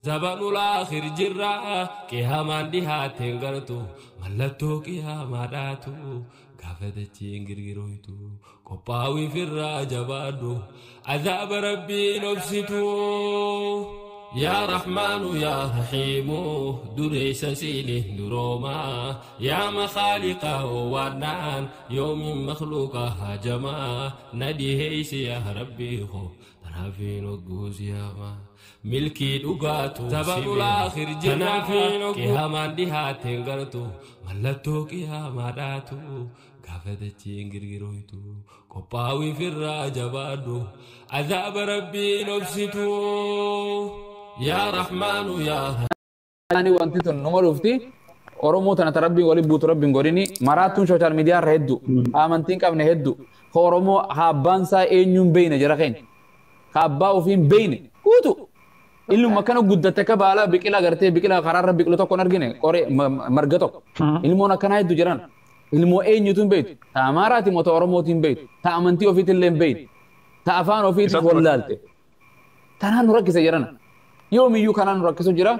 زبان الآخر جرا قيامان ديها تنغرتو ملتو قياما داتو قافة تنغرغرويتو قباوي في الراجبادو عذاب ربي نفسيتو يا رحمن يا رحيم دريس سيني دروما يا مخالق وانان يوم مخلوقا هجما نديهيس يا ربي خو ترافين وقوز يا ما ملكي دوغاتو زبان الآخر جنا قيامان ديها تنغرتو ملتو قياما داتو قافة تنغرغرويتو قباوي في الراجبادو عذاب ربي نفسيتو يا رحمن يا يعني وانت تنمر وفتي oromoo tana tarabbiin waliin buutu rabbiin godhini maraatuun social media irra hedduu amantiin qabne hedduu ka oromoo haabbaan isaa eenyuun beeyne jira keenya ka abbaa ofiin beeyne guutu ilmu akkana guddatte ka baala biqila gartee biqila karaarra biqilu tokko argine qoree marga tokko ilmoon akkana hedduu jiran ilmoo eenyutuun beeytu ta amaaraati moo ta oromootiin beeytu ta amantii ofiitillee hin beeytu ta afaan ofiitiin wallaalte tanaan nu rakkise jiran yoomiyyuu kanaan nu rakkisu jira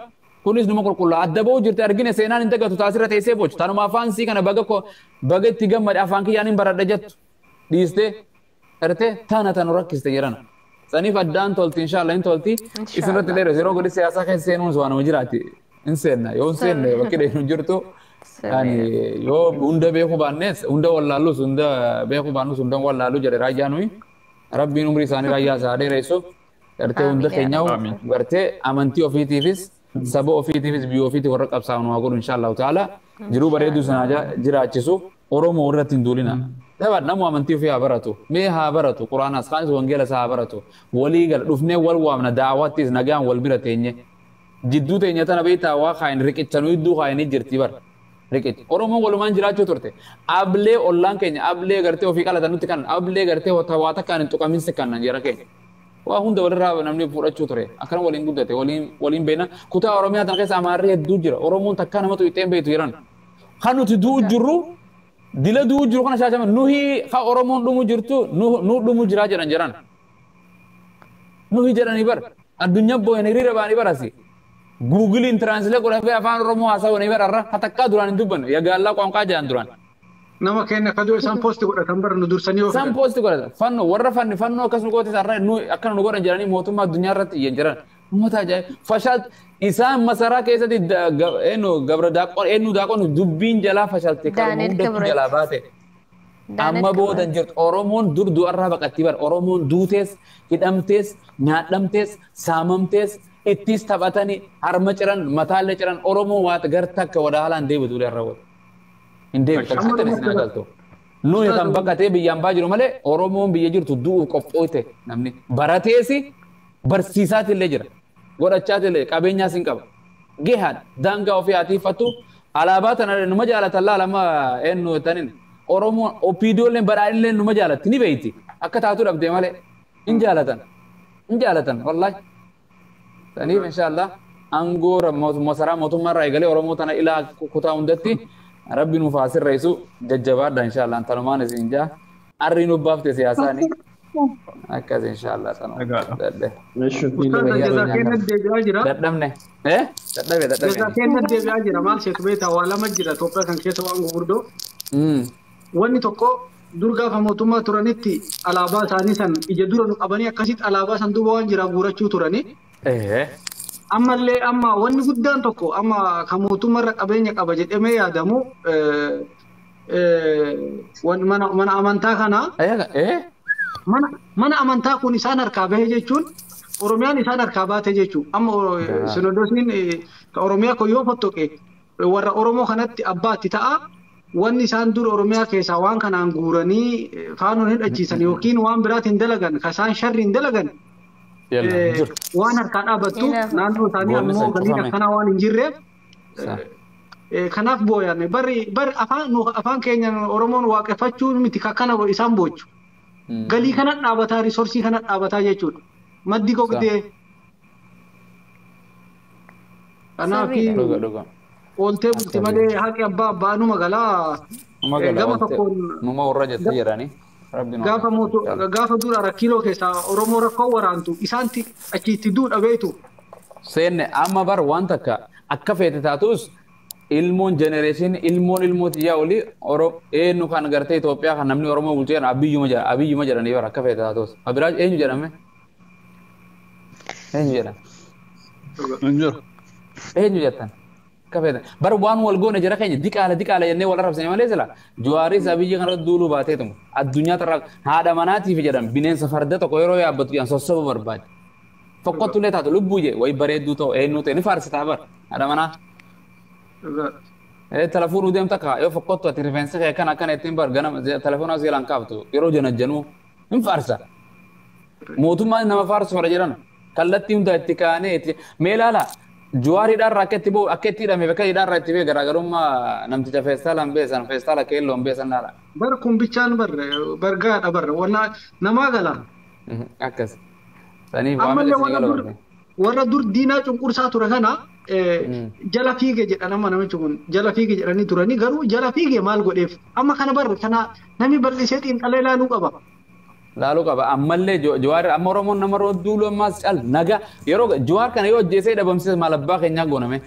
kunis numa qulqullaa adda ba'uu jirti argine seenaan hin tagatu taasirra teessee bocu tanuma afaan sii kana baga itti gammade afaan kiyyaan hin baradha jettu dhiistee erte tana tanu rakkiste jiran saniif addaan tolti inshaallah hin tolti isinirratti dheere yeroo godhi siyaasaa keessa seenuun waanuma jiraati hin seenna yoo hin seenne bakki dheenu jirtu yani yoo hunda beekuu baannes hunda wallaallus hunda beekuu baannus hunda wallaallu jedhe raayyaan nuyi rabbiin umrii isaanii raayyaa isaa dheeressuuf gartee hunda keenyaa'u gartee amantii ofiitiifis saba ofiitiifis biyya ofiitiif warra qabsaa'u waa godhu inshaallahu ta'ala jiruu bareedduu sana jiraachisu oromoo irratti hin duulina dabad namu amantii ofii haa baratu mee haa baratu quraanas kaanis wangeela isaa haa baratu walii gala dhufnee wal waamna daawwattis nagaan wal bira teenye jidduu teenya tana beektaa waa kaayin riqichanuu idduu kaayinii jirti bar riqicha oromoon walumaan jiraachuu turte ablee ollaan keenya ablee gartee ofii qalatan nutti kan ablee gartee waa takkaan hin tuqaminsi kannan jira keenya waa hunda walirraa namni fudhachuu ture akkana waliin guddate waliin beena kutaa oromiyaa tan keessa amaarri hedduu jira oromoon takka namatu itteen beektu jiran kan nuti du'u jirru dila du'u jiru kana shaashama nuhi ka oromoon dhumu jirtu nu dhumu jiraa jedhan jiran nuhi jedhanii bar addunyaa boo'een hiriira ba'anii barasi guugiliin tiraansile godhafee afaan oromoo haasawanii bararra hatakkaa duraan hin dubbanne yagaallaa qoonqaa jedhan duraan nama keenya kaduu isaan poosti godhatan bar nu dursanii isaan poosti godhatan fanno warra fanni fanno akkas nu goote sarra nu akkana nu godhan jedhanii mootummaa addunyaa irratti iyyan jiran uummata ajaa'iba fashaal isaan masaraa keessatti gabra daaqon daaqon dubbiin jalaa fashalte kan hundatu jalaa baate amma boodan jirtu oromoon dur du'arraa baqatti bar oromoon duutees hidhamtees nyaadhamtees saamamtees ittis taphatanii harma ciran mataallee ciran oromoo waata garta akka wadaalaan deebitu irra wata indee fakkaatan isin agalto nuyi kan bakkatee biyyaan baa jiru malee oromoon biyya jirtu du'uuf qophoote namni barateesi barsiisaatillee jira godhachaatillee qabeenyaas hin qaba gehaan daangaa ofii atiifattu alaabaa tana numa jaalatan laalama eenyu tanin oromoon opiidoolleen badhaadhillee numa jaalatti ni beeyti akka taatu dhabdee malee hin jaalatan wallaahi saniif inshaallah angoo masaraa mootummaa irraa eegalee oromoo tana ilaa kutaa hundatti rabbi nu faasir reisu jajjabaadha inshallah tanumaan isin jaa arri nu baafte siyaasani akkas inshallah tanu dadde dadamne kenna deebi'aa jira maal sheeku beeta waa lama jira Itoophiyaa kan keessa waan gurguddoo wanni tokko durgaafa mootummaa turanitti alaabaa isaanii san ija dura nu qabanii akkasitti alaabaa san duuba waan jira guurachuu turanii ammallee amma wanni guddaan tokko amma kan mootummaarra qabeenya qaba jedhamee yaadamu mana amantaa kana mana amantaa kun isaan harkaa bahee jechuun oromiyaan isaan harkaa baate jechuun amma sinodosiin oromiyaa kun yoo fottoqe warra oromoo kanatti abbaatti ta'a wanni isaan dur oromiyaa keessaa waan kanaan guuranii faanoon hidhachiisan yookiin waan biraatiin dalagan kasaan sharriin dalagan waan harkaa dhaabattu naannoo isaanii ammoo galiin akkanaa waan hin jirreef kanaaf booyanne bari afaan keenya oromoon waaqeffachuun miti kakkana isaan boochu galii kana dhaabataa risoorsii kana dhaabataa jechuudha maddi gogdee kanaaf ooltee bulti malee haqi abbaa numa galaa gama tokkoon numa warra jettee jedhanii gaafa dura rakkiloo keessaa oromoo rakkoo waraantu isaanti achiitti duudha beetu seenne amma bar waan takka akka feete taatus ilmoon generation ilmooti yaa oli eenyu kan gartee Itoophiyaa kan namni Oromoo bulchee abiyyuma jedhanii bar akka feete taatus abiraaj eenyu jedhame eenyu jedhama eenyu jettan akka feete bar waan wal goone jira keenya diqaala jennee wal arrabsanii malee sila Juwaaris abiyyi kana duuluu baateetum addunyaa tarraa haadha manaatiif jedhan bineensa farda tokko yeroo yaabbatu yan sossoba barbaade fokkottulee taatu lubbuu je way bareedduu ta'u eenyu ta'e ni faarsitaa bar haadha manaa telefoonuu deemta kaa yoo fokkottu ati rifeensa kee akkana ittiin bar ganama telefoonaa seelaan kaaftu yeroo janajjanuu hin faarsa mootummaan nama faarsu fara jedhan kallattii hunda itti kaanee itti mee ilaala Juwaariidhaan akka itti ba'u akka itti hidhame bakka hidhaarraa itti ba'e garaagarummaa namticha feestaalaan beesan feestaala keelloon beesan laala. Bar kumbichaan bargaadha wanna namaa gala. Akkas. Saniif waamila isin gala barre. Warra dur diinaa cunqursaa ture kana jala fiige jedha namichi kun jala fiige jedhanii turanii garuu jala fiige maal godheef amma kana barre kana namni bal'isee xiinxalee ilaaluu qaba. Laaluu qaba ammallee Jawaar amma Oromoon nama duulu ammas cal naga yeroo Jawaar kana yoo hojjeesee dhabamsiis maal abbaa keenyaa gooname.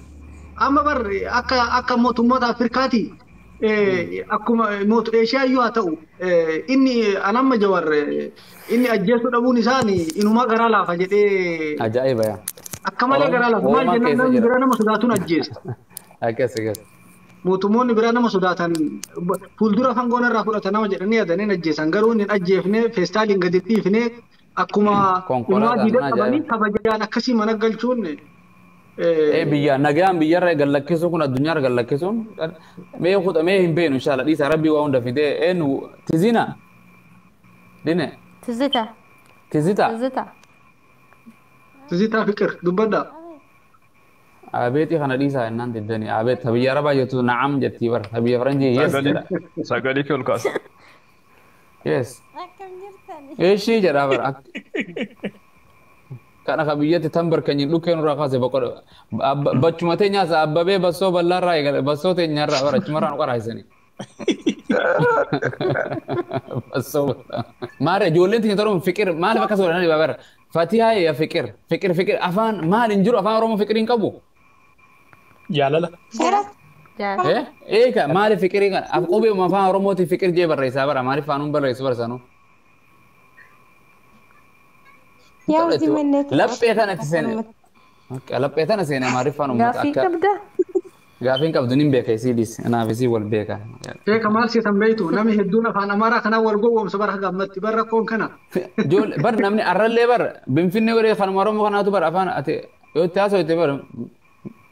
Amma barre akka mootummoota Afrikaati akkuma Eeshiyaa iyyuu haa ta'u inni anamma Jawaar inni ajjeesuu dhabuun isaanii inuma garaa laafa jedhee. Ajaa'iba yaa. Akka malee garaa laafa maal jennaan namni bira nama sodaatuun ajjeesa. Akkas. Mootummoonni biraa nama sodaatan fuuldura fangoon irraa fudhata nama jedhanii yaadanii ajjeesan garuu inni ajjeefnee feestaaliin gadi dhiifnee akkuma ilmaa diida qabanii kabajaan akkasii mana galchuun. Biyya nagaan biyyarra gallakkisuun kun addunyaarra gallakkisuun mee hin beenu inshaalla dhiisa rabbii waa hunda fidee eenyu tizina dine. Tizita fikir dubbadda. Abeeti kana dhiisaa ennaan diddanii abeet biyya arabaa jettu na'am jettii bar biyya faranjii yes jedha. Sagalee kee ol kaasa. Yes. Eeshii jedhaa bar kana ka biyyatti tan barkanyiin dhukkeen irraa kaase boqodha bachuma teenyaasa abbabee bassoo bal'aarraa eegale bassoo teenyaarraa bar achumarraa nu qaraasanii. Maare ijoolleen teenya ta'uun fikir maaliif akkas godhanii bar Fatihaa ya fikir afaan maal hin jiru afaan Oromoo fikir hin qabu. Jaalala. Eeka maaliif fikirii kana qubee afaan Oromooti fikir jee barreessaa bara maaliif afaanuun barreessu barsanuu. Laphee tanatti seene. Laphee tana seene maaliif afaan uummata akka. Gaafiin qabdu nin beeka isiidis anaaf isii wal beeka. Beeka maal seetan beeytu namni hedduun afaan Amaaraa kanaa wal gowwoomsa bara gammatti bara koon kana. Bar namni arrallee bar Binfinnee godhee afaan Oromoo kanaatu bar afaan ati yoo itti haasawite bar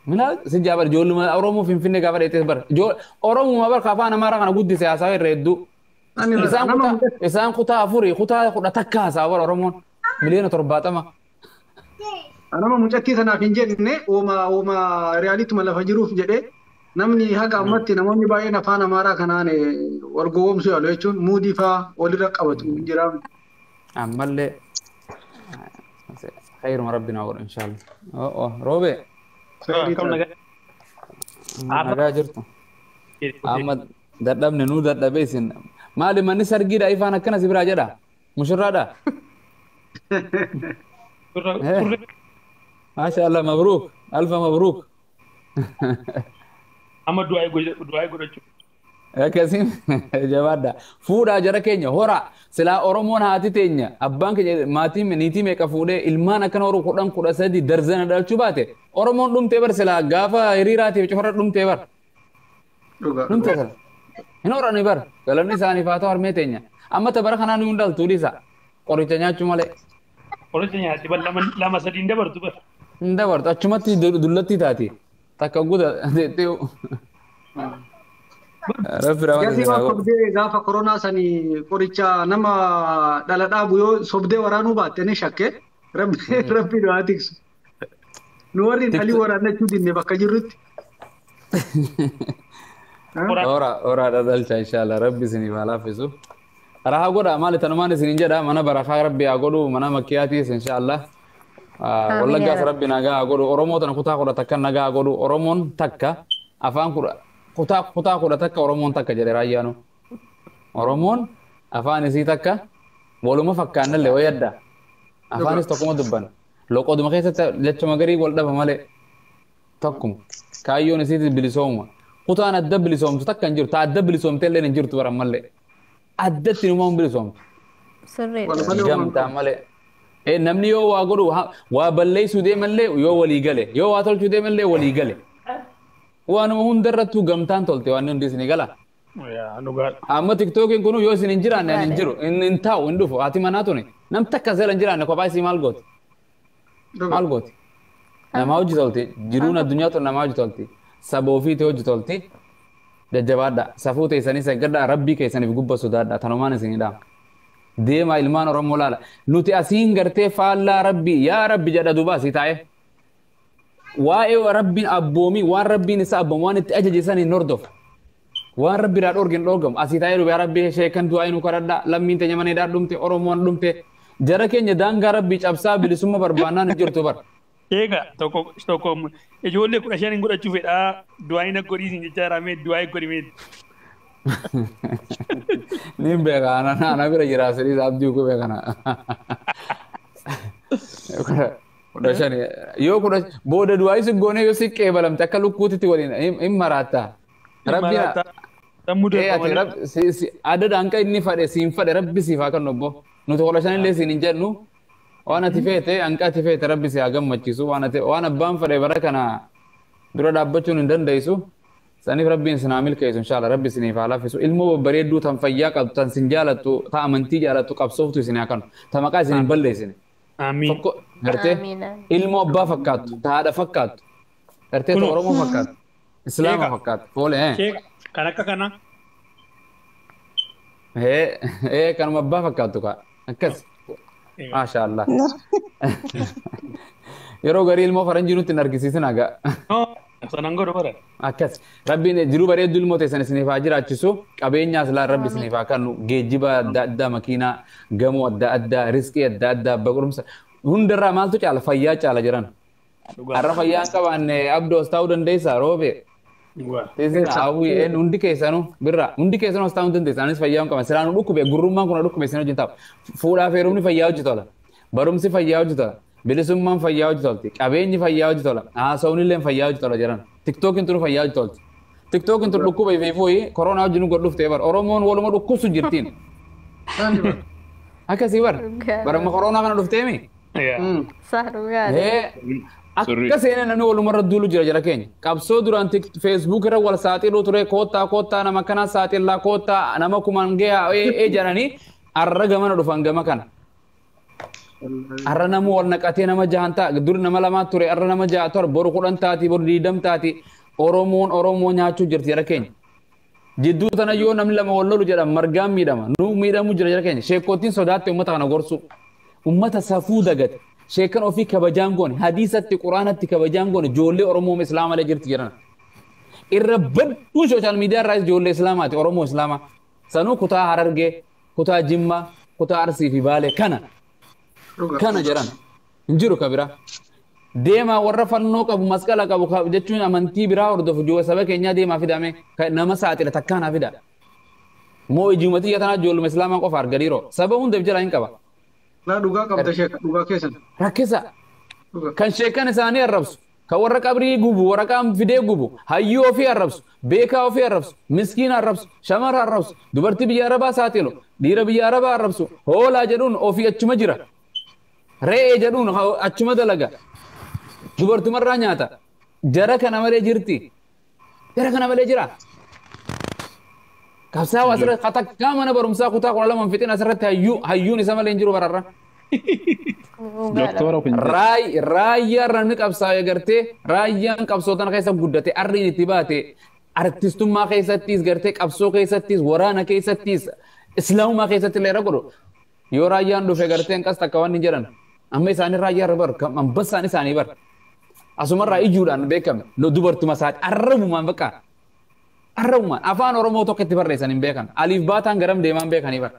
mina si jaabar ijoolluma Oromoo Finfinnee gaafa dheetes bar Oromuma bar afaan Amaaraa kana guddise haasawa irra hedduu. Isaan kutaa afurii kutaa 10 haasawa bar Oromoon miliyoona 70. Anama mucattii sanaaf hin jenne ooma reyaaliituma lafa jiruuf jedhee namni haga ammatti namoonni baay'een afaan Amaaraa kanaan wal gowwoomsuu yaalu jechuun muudii fa'aa walirra qabatu jira. Ammallee khayruma rabbinaa godhu inshaallah. Roobe. Nagaa jirtu. Amma dadhabne nuu dadhabee isin maali manni sargiidha ifaan akkana si biraa jedha mushurraadha. ما شاء الله مبروك ألف مبروك أما دعاء يقول يا كسيم جواد فودا جرا كينيا هورا سلا أورومون هاتي تينيا أبانك ماتي منيتي ميكا فودة إلمان أكن أورو كودان كودا سدي درزنا دال شباته أورومون دوم تبر سلا غافا هريراتي بتشهر دوم تبر دوم تبر هنا أورا نبر كلامني ساني فاتو هرمي تينيا أما تبر خنا نيوندال توريسا قريتنيا cumale قريتنيا تبر لما سدين دبر تبر Dabar achumatti dullatti taati takka guda deettee rabbi sobdee gaafa koronaa sanii qoricha nama dhala dhaabu yoo sobdee waraanuu baatte ni shakke rabbi nu haa tiksu nu warri dhalii waraannachuu dinne bakka jirrutti. Ora dhadhalcha inshallah rabbi isiniif haa laaffisu. Rahaa godha maali tanumaan isiniin jedha mana barakaa rabbi haa godhu mana makkiyaatiis inshallah. Wallaggaas rabbi nagaa godhu Oromoo tana kutaa kudha takka nagaa godhu Oromoon takka afaan kutaa kudha takka Oromoon takka jedhe raayyaanu. Oromoon afaan isii takka waluma fakkaannallee wayadda afaanis tokkuma dubban loqoduma keessatti jechuma garii wal dhaba malee tokkuma kaayyoon isiitis bilisooma kutaan adda bilisoomtu takka hin jirtu ta adda bilisoomte illee hin jirtu baran malee addatti numa hin bilisoomtu Sirriidha. gamtaa malee namni yoo waa godhu waa balleessuu deemallee yoo walii gale yoo waa tolchuu deemallee walii gale waanuma hundarrattuu gamtaan tolte waan hundi isinii gala Yaa dhugaadha. amma tiktookiin kunu yoo isin hin jiraanne ani hin jiru hin taa'u hin dhufu haati manaa tuni nam takka seera hin jiraanne kophaa isii maal gooti maal gooti namaa hojii tolti jiruun addunyaa tun namaa hojii tolti saba ofiitii hojii tolti jajjabaadha safuu teessanii saggadhaa rabbii keessaniif gubba sodaadha tanumaan isinii dhaama deemaa ilmaan oromoo laala nuti asiin gartee faallaa rabbii yaa rabbi jedha duuba asii taa'e waa'ee rabbiin abboomii waan rabbiin isa abboomu waan itti ajajisan hin hordofu waan rabbi irraa dhorgin dhorgamu asii taa'ee dhugaa rabbi sheekan du'aa nu kadhadhaa lammiin teenya maneedhaa dhumte oromoon dhumte jara keenya daangaa rabbii cabsaa bilisummaa barbaannaan hin jirtu bara. Egaa tokko ijoollee 15 godhachuu fedhaa du'aa hin godhiisin jechaa raamee du'aa godhimee. Nin beeka ana bira jira sirrii abdii ku beeka na. Kudha shani yoo kudha booda du'aa isin goonee yoo siqqee balamte akka lukkuutitti waliin hin maraata. Rabbi adada hanqa inni fadhe siin fadhe rabbi siif haa kennu obbo. Nuti kudha shanillee siin hin jennu waan ati feete hanqa ati feete rabbi si haa gammachiisu waan abbaan fadhe bara kana dura dhaabbachuun hin dandeessu. Saniif rabbiin sinaa milkeessu inshaalla rabbi siniif haa laffisu ilmoo babbareedduu tan fayyaa qabdu tan sin jaalattu ta amantii jaalattu qabsooftu isin haa kennu ta maqaa isin hin balleessine. Amiin. Tokko gartee ilmoo abbaa fakkaattu ta haadha fakkaattu gartee ta oromoo fakkaattu islaama fakkaattu foole Kan akka kana. kanuma abbaa fakkaattu kaa akkas maasha Allah yeroo garii ilmoo faranjii nutti hin argisiisin haga Sanan godhu bara. akkas rabbiin jiruu bareedduu ilmoo teessan isiniif haa jiraachisu qabeenyaas laan rabbi isiniif haa kennu geejjiba adda addaa makiinaa gamoo adda addaa riskii adda addaa baqurumsa hundarraa maaltu caala fayyaa caala jiran har'a fayyaa qabaanne abdoos ta'uu dandeessaa roobe teessin hawwii hundi keessanuu birraa hundi keessanuu as ta'uu dandeessa anis fayyaa hin qaban siraan dhukkube gurrummaan kun dhukkube isin hojii ta'u fuudhaa fi heerumni fayyaa hojii tola barumsi fayyaa hojii tola bilisummaan fayyaa hojii tolti qabeenyi fayyaa hojii tola haasawunillee fayyaa hojii tola jiran tiktookiin tunu fayyaa hojii tolti tiktookiin tun dhukkuba ifeefuuyi koronaa wajjin godhuftee bar oromoon waluma dhukkubsu jirtiin akkasii bar barama koronaa kana dhufteemi akka seenaa namni walumarra duulu jira keenya qabsoo duraan feesbuuk irra wal saaxiluu ture koottaa nama kanaa saaxillaa koottaa nama kumaan gahaa jedhanii arra gamana dhufan gama kana arra namu wal naqatee nama jahan ta'a dur nama lamaa ture arra nama jaha ture boru 10 taati boru 20 taati oromoo nyaachuu jirti jara keenya jidduu tana yoo namni lama wal lolu jedhan margaan miidhama nu miidhamu jira jara keenya sheekootiin sodaatte ummata kana gorsu ummata safuu dagate sheekan ofii kabajaan goone hadiisatti quraanatti kabajaan goone ijoollee oromoo islaamalee jirti jiran irra badduun sooshaal miidiyaa irraa ijoollee islaamaati oromoo islaamaa sanuu kutaa harargee kutaa jimmaa kutaa arsii fi baalee kana jiran hin jiru kabira deemaa warra fannoo qabu masqala qabu jechuun amantii biraa hordofu joo saba keenyaa deemaa fidame nama saaxila takkaanaa fida moo ijumatii yatanaa ijoolluma islaamaa qofa argadiiroo saba hundaaf jala hin qaba. Laa dhugaa qabda sheeka dhugaa keessan. Rakkisa kan sheekan isaanii arrabsu kan warra qabrii gubu waraqaan fidee gubu hayyuu ofii arrabsu beekaa ofii arrabsu miskiina arrabsu shamara arrabsu dubartii biyya arabaa saaxilu dhiira biyya arabaa arrabsu hoolaa jedhuun ofii achuma jira re'ee jedhuun achuma dalaga dubartumarraa nyaata jara kana malee jirti jara kana malee jira kabsaa wasirra katakkaa mana barumsaa kutaa 12 fixin asirratti hayyuun isa malee hin jiru bararra raayyaa ranni qabsaa gartee raayyaan qabsootan keessa guddate arriin itti baate artistummaa keessattis gartee qabsoo keessattis waraana keessattis islaamummaa keessatti illee godhu yoo raayyaan dhufe gartee qas takka waan hin jedhan amma isaanii raayyaa irra bar ambassaan isaanii bar asumarraa ijuudhaan beekame dubartuma isaati arrabumaan bakka arrabumaan afaan oromoo tokko itti barreessan hin beekan aliif baataan garam deemaan beekanii bar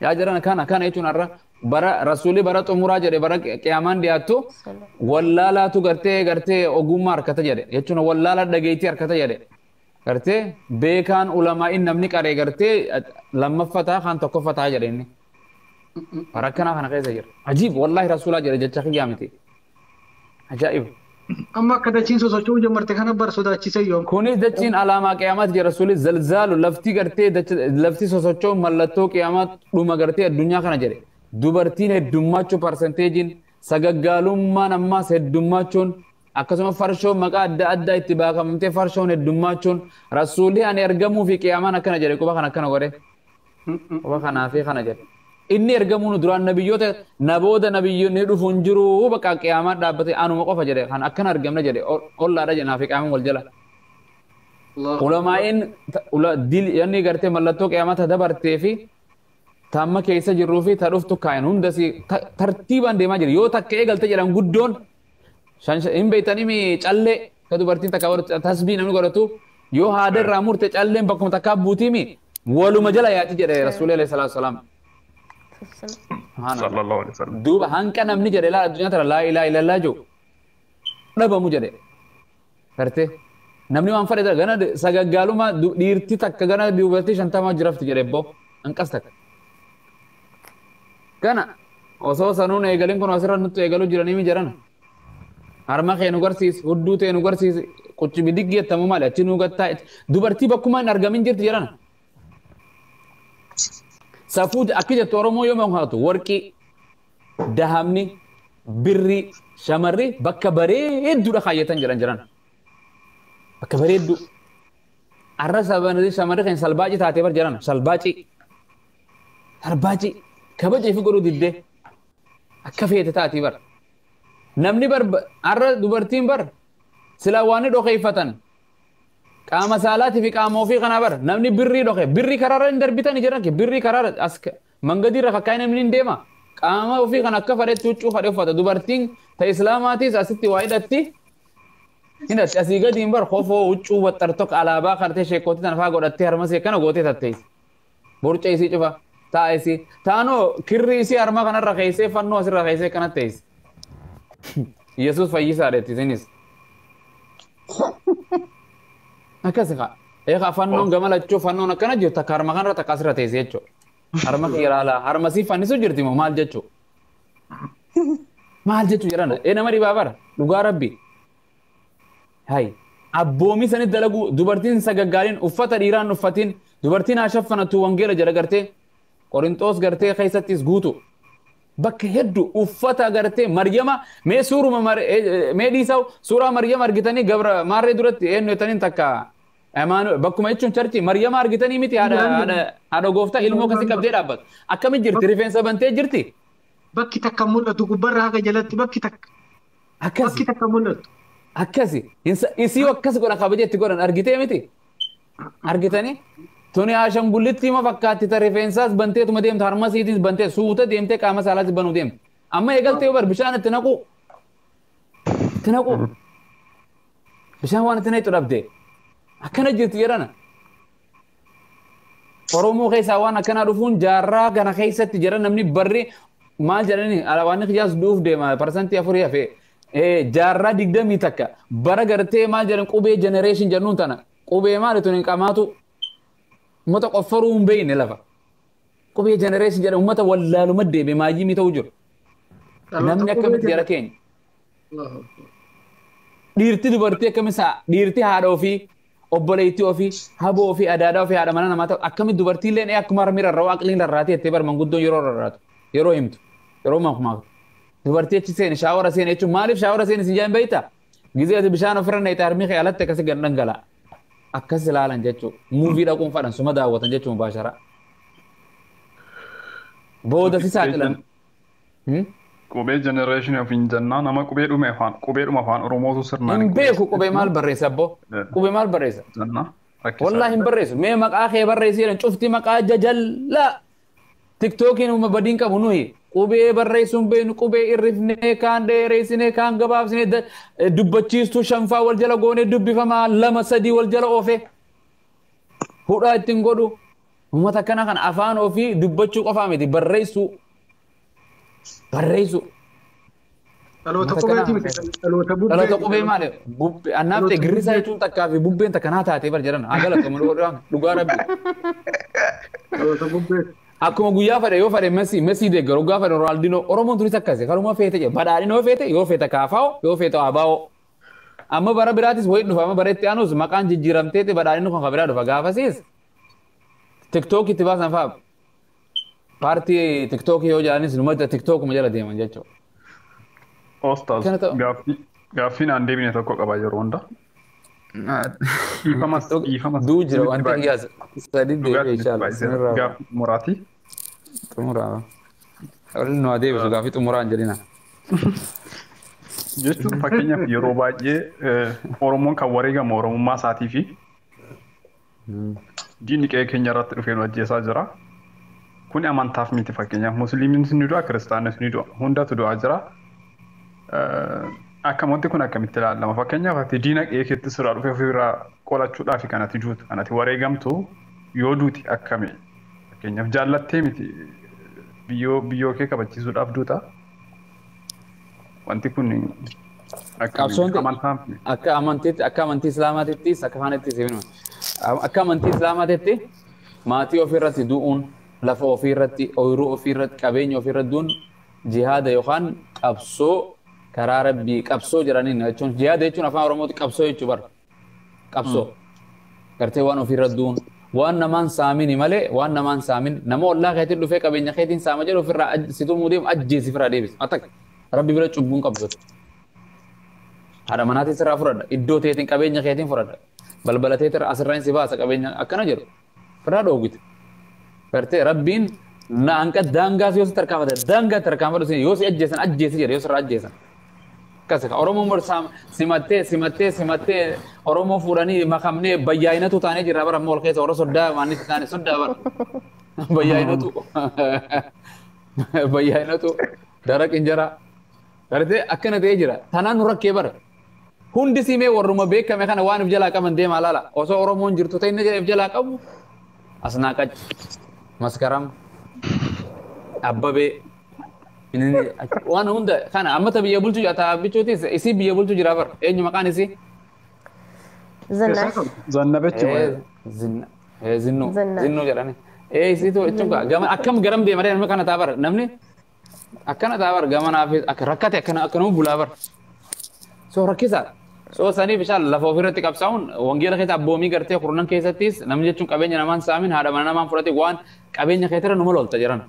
yaa jiran kana jechuun arra bara rasuulli bara xumuraa jedhe bara qiyaamaan dhiyaattu wallaalaatu gartee ogummaa harkata jedhe jechuun wallaala dhageettii harkata jedhe gartee beekaan ulamaa inni namni qaree gartee lammaffataa kan tokkoffataa jedhe inni Rakkana kana keessa jira. Ajiib wallahi rasuulaa jira jecha kiyyaa miti. Ajaa'ib. Amma akka dachiin sosochuu jammarte kana bar sodaachise yoom. Kunis dachiin alaamaa qiyaamat jira rasuulis zalzaalu lafti gartee lafti sosochoon mallattoo qiyaamat dhuma gartee addunyaa kana jedhe. Dubartiin heddummaachuu parsenteejiin sagaggaalummaan ammaas heddummachuun akkasuma farshoon maqaa adda addaa itti baakamtee farshoon heddummachuun rasuulli ani ergamuu fi qiyaamaan akkana jedhe quba kana akkana godhe. Quba kanaa fi kana jedhe. Inni ergamuun duraan nabiyyoota nabooda nabiyyoonni dhufuun jiru bakka qiyaamaa dhaabbate anuma qofa jedhe kan akkana argamna jedhe ollaadha jenaa fi qiyaamaan wal jala. Ulamaa'in yanni gartee mallattoo qiyaamaa dabartee fi tamma keessa jirruu fi dhuftu kaa'in hundasi tartiibaan deemaa jira yoo takka eegalte jedhan guddoon hin beeytanii mi callee ka dubartiin takka tasbii namni godhatu yoo haada irraa murte calleen bakkuma takkaa buutii mi waluma jala yaati jedhe rasuulli alayhi salaatu wasalaam. sallallahu alaihi wasallam Duuba hanqa namni jedhe laa addunyaa tana laa ilaaha illallaa jiru dhabamu jedhe. Gartee namni waan fedhe gana sagaggaaluma dhiirti takka gana dubartii 50 jirafti jedhe boo hanqas takka. Kana osoo sanuun eegalin kun asirra nutti eegaluu jiranii mi jiran. Harma kee nu garsiisi, hudduu tee nu garsiisi, quchi bidiggi jettamu maali achi nu gattaa dubartii bakkuma hin argamin jirti jedhan. Safuu akki jettu Oromoo yoo haatu warqii, dahamni, birri, shamarri bakka bareedduudha kaayyatan jiran. Bakka bareeddu. Arra sabanati shamarri kan salbaaci taatee bar jiran salbaaci. Salbaaci. Kabajee fi godhuu diddee akka feete taatii bar. Namni bar arra dubartiin bar silaa waan dhokeeffatan qaama saalaatii fi qaama ofii kanaa bar namni birrii dhoke birrii karaarra hin darbitanii jiran birrii karaarra as mangadiirra fakkaa'ee namni hin deema qaama ofii kana akka fadheetti huccuu fadhee uffata dubartiin ta islaamaatis asitti waa hidhatti hidhatti asii gadiin bar kofoo huccuu waxxartoq alaabaa kartee sheekootii tana faa godhattee harmasee kana gootee tatteessi borca isii cufa. Taa'isi taanoo kirri isii harma kanarra keessee fannoo asirra keessee kanatti teessi. Yesuus fayyisaadha ittisinis. Akkasi kaa. Eegaa fannoon gama lachuu fannoon akkana jirtu takka harma kanarra takka asirra teessi jechuudha. Harma kiiraala harmasii fannisu jirti moo maal jechuu? Maal jechuu jedhana? Nama dhibaa bara dhugaa rabbi. Hayi abboomi sanit dalagu dubartiin sagaggaaliin uffata dhiiraan uffatiin dubartiin haa shaffanatu wangeela jala gartee. Qorintoos gartee keessattis guutu bakka hedduu uffata gartee Maryama mee suuruma mee dhiisaw suuraa Maryama argitanii gabra maarree duratti eenyu jetaniin takka bakkuma jechuun charchi Maryama argitanii miti haadha gooftaa ilmoo kasi qabdee dhaabbatu akkamitti jirti rifeensa bantee jirti. Bakki takka mul'atu gubbarraa haga jalatti bakki takka mul'atu. Akkasi isii akkas godhan kabajeetti godhan argitee miti argitanii. Tuni ashangullitti ma fakkaatti ta rifeensaas banteetuma deemte harmasiitis bantee suuta deemtee qaama saalaatti banuu deemte. Amma eegaltee bar bishaan itti naqu. Bishaan waan itti naqu dhabde. Akkana jirti jedhana. Oromoo keessaa waan akkanaa dhufuun jaarraa kana keessatti jedhan namni barri maal jedhanii waan qiyaas dhuuf deema parsantii 4 hafee. Jaarraa 20 takka bara gartee maal jedhan qubee generation jennuun tana. Qubee maali tuni qamaatu. Ummata qoffaruu hin beekne lafa. Qubee generation jedhan ummata wallaaluma deeme maayimii ta'uu jiru. Namni akkamitti jara keenya. Dhiirti dubartii akkamitti dhiirti haadha ofii obboleettii ofii haboo ofii adaadaa ofii haadha mana namaa ta'u akkamitti dubartiillee akkuma harmi rarra'u aqliin rarraatee jettee bar manguddoon yeroo rarraatu yeroo himtu yeroo makumaatu. Dubartii achi seene shaawara seene jechuun maaliif shaawara seene si jaan beeyta? Gizee bishaan ofirra neeta harmii kee alatti akkasi gad dhangala'a. Akkas ilaalan jechuun muuvii dhaquun fadhan suma daawwatan jechuun baashara. Booda si saaxilan. Qubee generation of injannaa nama qubeedhuma afaan Oromootu sirnaan. Hin beeku qubee maal barreessa abbo? Qubee maal barreessa? Wallaahi hin barreessu. Mee maqaa kee barreessi jedhan cufti maqaa jajallaa. Tiktookiin uma badiin qabu nuyi. Qubee barreessuun beenu qubee irrifnee kaan dheeressinee kaan gabaabsinee dubbachiistuu shanfaa wal jala goonee dubbifamaa 2-3 wal jala oofe. Hudhaa ittiin godhu. Uummata akkana kan afaan ofii dubbachuu qofaa miti barreessuu. Barreessu. Dhaloota qubeetii miti. Dhaloota qubee maali? Annaaf girrisaa jechuun takkaa fi bubbeen takka naa taatee bar jedhan. Agala qabu dhugaa rabbi. Dhaloota bubbee. Akkuma guyyaa fedhe yoo fedhe Messi deeggaru gaafa fedhe Ronaldinho Oromoon tunis akkasii karuma feete jedhe badhaadhina yoo feete kaafaa'oo yoo feete abaa'oo. Amma bara biraatis wayii dhufa amma bara itti aanus maqaan jijjiiramteeti badhaadhina kun kan biraa dhufa gaafasiis. TikTok itti baasan fa'a. Paartii TikTok yoo jedhanis numata TikTok ma jala deeman jechuudha. Ostaas gaaffii naan deebine tokko qaba yeroo hunda. Dhiifamas Duu jira wanti qiyyaasa. Sadi deebi'ee inshaalla. Gaaffii xumuraatii. Xumuraa. Warri nu adeebisu gaaffii xumuraan jedhina. Jechuun fakkeenyaaf yeroo baay'ee Oromoon kan wareegamu Oromummaa isaatii fi diinni qe'ee keenya irratti dhufee nu ajjeesaa jira. Kun amantaaf miti fakkeenyaaf Musliimiinis ni du'a, Kiristaanis ni du'a. Hundatu du'aa jira. Akkamittiin kun akkamitti ilaalama? Fakkeenyaaf ati diina qe'ee keetti siraa dhufee ofirraa qolachuudhaaf kanatti duutu. Kanatti wareegamtu yoo duuti akkami? Fakkeenyaaf jaallattee miti biyyoo kee kabachiisuudhaaf duuta. Wanti kun akka amantii Islaamaatittis akka afaanittis akka amantii Islaamaatitti maatii ofirratti du'uun lafa ofirratti ooyiruu ofirratti qabeenya ofirratti du'uun jihaada yookaan qabsoo karaa rabbii qabsoo jedhaniin jechuun jihaada jechuun afaan Oromootti qabsoo jechuu bara qabsoo gartee waan ofirratti du'uun waan namaan saamini malee waan namaan saamin nama ollaa keetiin dhufee qabeenya keetiin saama jedhu ofirraa situmuu deemu ajjeesi firaa deebis atak rabbi bira cubbuun qabdota haadha manaatiin sirraa fudhadha iddoo teetiin qabeenya keetiin fudhadha balbala teetiin asirraan si baasa qabeenya akkana jedhu firaa dhoowwite gartee rabbiin na hanqa daangaas yoo si tarkaanfate daangaa tarkaanfatu yoo si ajjeesan ajjeesi jedhe yoo sirraa ajjeesan akkasii Oromoon morsaam simattee Oromoo fuudhanii makamnee bayyaa'inatu taanee jirra bara ammoo ol keessa warra soddaa maannis taane soddaa bara bayyaa'inatu daraq injara gartee akkana ta'ee jira tanaan nu rakkee bara hundi simee warruma beekame kana waan if jalaa qaban deemaa laala osoo Oromoon jirtu ta'e inni if jalaa qabu asnaaqach maskaram abbabee waan hunda kana ammata biyya bulchu ata bichuutis isii biyya bulchu jira bar eenyu maqaan isii Zannabechi zinnu jedhani isiitu jechuun gama akkam garam deema namni kana taa bar namni akkana taa bar gama naaf akka rakkate akkanuma bulaa bar soo rakkisaa soo saniif inshallah lafa ofirratti qabsaa'uun wangeela keessa abboomii gartee kurnan keessattis namni jechuun qabeenya namaan saamin haadha mana namaan fudhate waan qabeenya keetira numa lolta jiran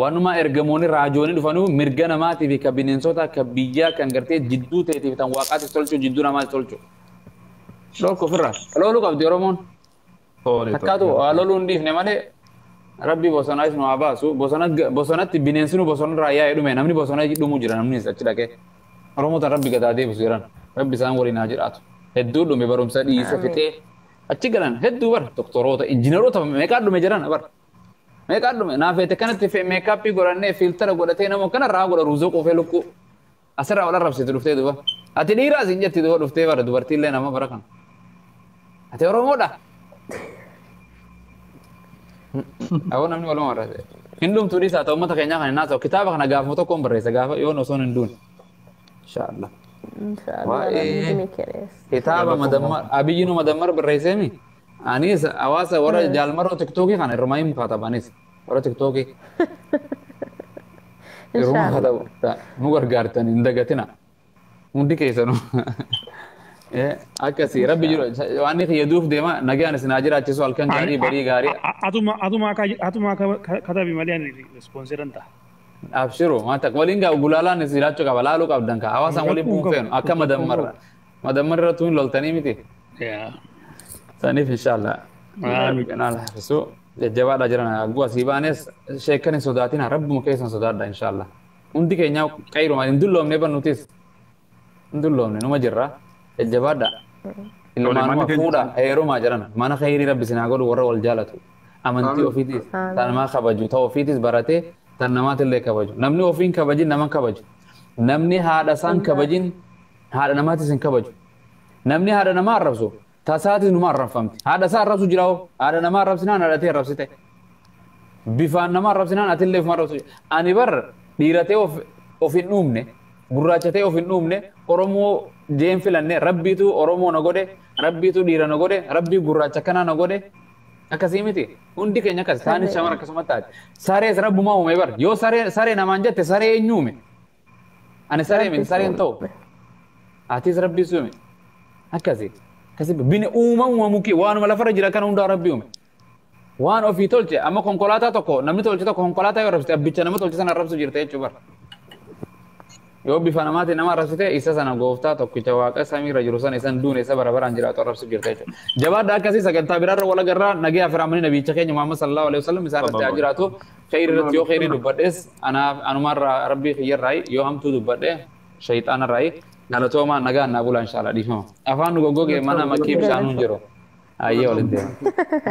waanuma ergamoonni raajoonni dhufanii mirga namaatii fi bineensota akka biyyaa kan gartee jidduu ta'eetiif tan waaqaatti tolchuu jidduu namaatti tolchuu lolku ofirraa loluu qabdi Oromoon takkaatu loluu hin dhiifne malee rabbi bosonaas nu haa baasu bosonatti bineensi nu bosonarraa yaa'ee dhume namni bosona dhumuu jira namni achi dhaqee Oromoota rabbi gadaa deebisu jiran rabbi isaan waliin haa jiraatu hedduu dhume barumsa dhiisa fixee achi galan hedduu bara doktoroota injineerota meeqaa dhume jiran bara meeqaa dhume naafeete kanatti meekaappii godhannee fiiltara godhatee namoo kanarraa godha ruuzoo qofee lukkuu asirraa wal arrabsitu dhuftee duba ati dhiiraas hin jetti duba dhuftee bara dubartiillee nama bara kana ati Oromoodha awwa namni waluma warrate hin dhumtuu dhiisaa ta'u uummata keenyaa kan hin haasa'u kitaaba kana gaafuma tokkoon barreessa gaafa yoon osoo hin duune inshallah kitaaba madammar abiyyiinu madammar barreesseemi anis hawaasa warra jaalmaroo tiktookii kana irrumaa hin mukaatabaanis warra tiktookii irruma kaatabu nu gargaartan hin dagatina hundi keessanu akkasii rabbi jiru waan inni yaduuf deema nagaan isin haa jiraachisu halkan gaarii barii gaarii atuma katabi malee ani responsiran ta'a. Abshiru mata waliin gaa gulaalaan isin ilaachuu qaba laaluu qabdan ka hawaasaan waliin buufeenu akka madammar irratti hin loltanii miti. Saniif inshallah. Kanal hafisu jajjabaadha jiran agguu asii baanes sheekkan hin sodaatina rabbuma keessan sodaadha inshallah. Hundi keenya qayruma hin dulloomne bannutis hin dulloomne numa jirra. Jajjabaadha. Ilmaanuma fuudha heerumaa jiran mana khayrii rabbi sinaa godhu warra wal jaalatu. Amantii ofiitis tan namaa kabaju ta'u ofiitis baratee tan namaatillee kabaju. Namni ofiin kabajin naman kabaju. Namni haadha isaan kabajin haadha namaatis hin kabaju. Namni haadha namaa arrabsu tasaatis numa arrabfamti. Haadha isaa arrabsu jiraa'u haadha namaa arrabsinaan haadhatee arrabsite. Bifaan namaa arrabsinaan atillee ofuma arrabsu. Ani bar dhiiratee of hin dhuumne gurraachatee of hin dhuumne Oromoo jeen filanne rabbiitu Oromoo na godhe rabbiitu dhiira na godhe rabbii gurraacha kanaa na godhe akkasii miti hundi keenya akkas taanis shamar akkasuma taate sarees rabbumaa uume bar yoo saree namaan jette saree eenyu uume ani saree miti sareen ta'u atis rabbii uume akkasii bini uumamu kee waanuma lafarra jira kana hundaa rabbii uume waan ofii tolche amma konkolaataa tokko namni tolche tokko konkolaataa yoo rabsite abbicha nama tolche sana rabsu jirta jechuu bar yoo bifa namaati nama rabsite isa sana gooftaa tokkicha waaqa samiirra jiru sana isan duune isa barabaraan jiraatu rabsu jirta jechuudha jabaadha akkasii sagantaa biraarra wala garraa nagee afiraamanii nabiicha keenya Muhammad sallallahu alaihi wasallam isaa irratti jiraatu khayri irratti yoo khayri dubbadhes anumarra rabbii khiyyarraayi yoo hamtuu dubbadhe shayxaanarraayi galatooma nagaa naa bula inshallah dhiifama afaan nu goggogee mana makkii bishaan jiru ayyee walitti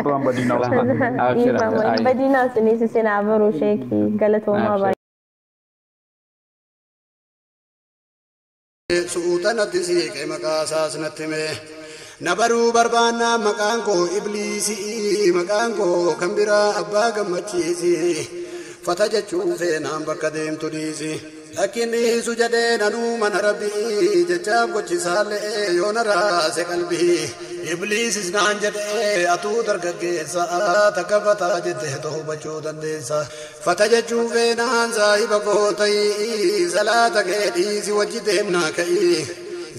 Bu'aan badinaa badinaa sinis isin abaruu sheekii galatoomaa baay'ee. Suutanatti siiqee maqaa isaas natti hime nabaruu barbaannaa maqaan koo ibliisii maqaan koo kan biraa abbaa gammachiisi fata jechuu feenaan bakka deemtu dhiisi lakkinni hiisu jedhee nanuu mana rabbii jechaaf gochisaallee yoo na raase qalbii ibliisis naan jedhee atuu dargaggeessa takka fataa jettee too hubachuu dandeessa fata jechuu feenaan saahiba koo ta'ii salaata kee dhiisi wajji deemnaa ka'ii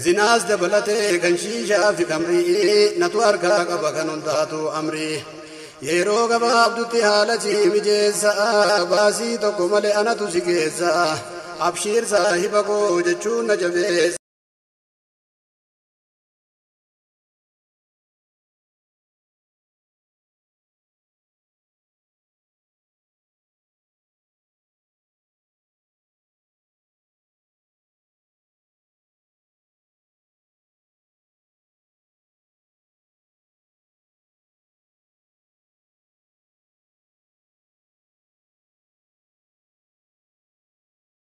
zinaas dabalatee kan shiishaa fi kamrii natu harkaa qaba kan hundaatu amrii yeroo gabaabdutti haala si mijeessa baasii tokko malee anatu si geessa abshiir saahiba koo jechuun na jabeessa.